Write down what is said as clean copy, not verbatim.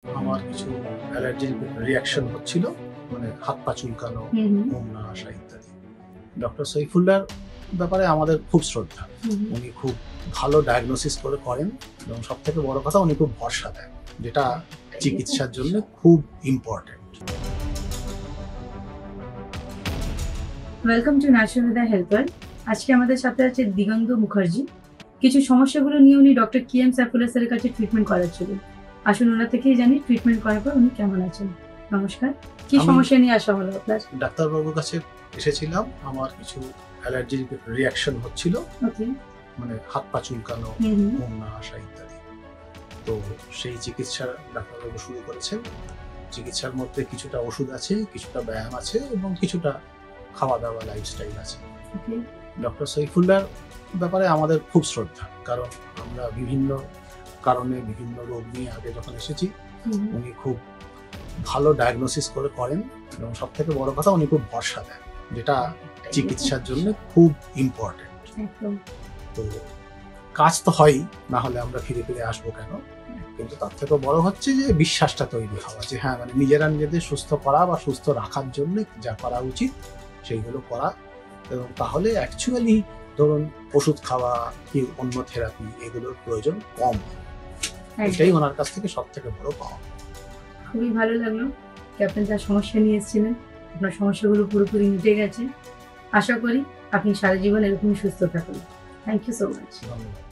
আমার কিছু অ্যালার্জির রিঅ্যাকশন হচ্ছিল, মানে হাত পা চুলকানো, ঘুম না আসা ইত্যাদি। ডক্টর সৈফুল্লাহর ব্যাপারে আমাদের খুব শ্রদ্ধা। উনি খুব ভালো ডায়াগনোসিস করেন এবং সবথেকে বড় কথা উনি খুব ভরসা দেন, যেটা চিকিৎসার জন্য খুব important. Welcome to national helper. আজকে আমাদের সাথে আছে দিগন্ত মুখার্জি। কিছু সমস্যাগুলো নিয়ে উনি ডক্টর কিএম সাইফুল্লাহ স্যারের কাছে ট্রিটমেন্ট করাচ্ছিলেন। আসুন ওনার থেকেই জানি ট্রিটমেন্ট করার পর উনি কেমন আছেন। নমস্কার, কি সমস্যা নিয়ে আসা হলো আপনার? ডাক্তারবাবুর কাছে এসেছিলাম, আমার কিছু অ্যালার্জির রিঅ্যাকশন হচ্ছিল, ওকে, মানে হাত পা চুলকানো, ঘুম না আসা ইত্যাদি। তো সেই চিকিৎসা ডাক্তারবাবু শুরু করেছেন। চিকিৎসার মধ্যে কিছুটা ওষুধ আছে, কিছুটা ব্যায়াম আছে এবং কিছুটা খাওয়া দাওয়া লাইফস্টাইল আছে। ওকে, ডক্টর সৈফুল্লাহর ব্যাপারে আমাদের খুব শ্রদ্ধা, কারণ আমরা বিভিন্ন কারণে বিভিন্ন রোগ নিয়ে আগে যখন এসেছি, উনি খুব ভালো ডায়াগনোসিস করেন এবং সবথেকে বড় কথা উনি খুব ভরসা দেন, যেটা চিকিৎসার জন্য খুব ইম্পর্টেন্ট। একদম। তো কাজ তো হয়ই, না হলে আমরা ফিরে ফিরে আসবো কেন? কিন্তু তার থেকে বড় হচ্ছে যে বিশ্বাসটা তৈরি হওয়া, যে হ্যাঁ, মানে নিজেরা নিজেদের সুস্থ করা বা সুস্থ রাখার জন্য যা করা উচিত সেইগুলো করা, এবং তাহলে অ্যাকচুয়ালি ধরুন ওষুধ খাওয়া কি অন্য থেরাপি এগুলোর প্রয়োজন কম। এটাই ওনার কাছ থেকে সব থেকে বড় পাওয়া। খুবই ভালো লাগলো যে আপনি যা সমস্যা নিয়ে এসেছিলেন, আপনার সমস্যাগুলো পুরোপুরি মিটে গেছে। আশা করি আপনি সারা জীবন এরকমই সুস্থ থাকুন। Thank you so much. ধন্যবাদ।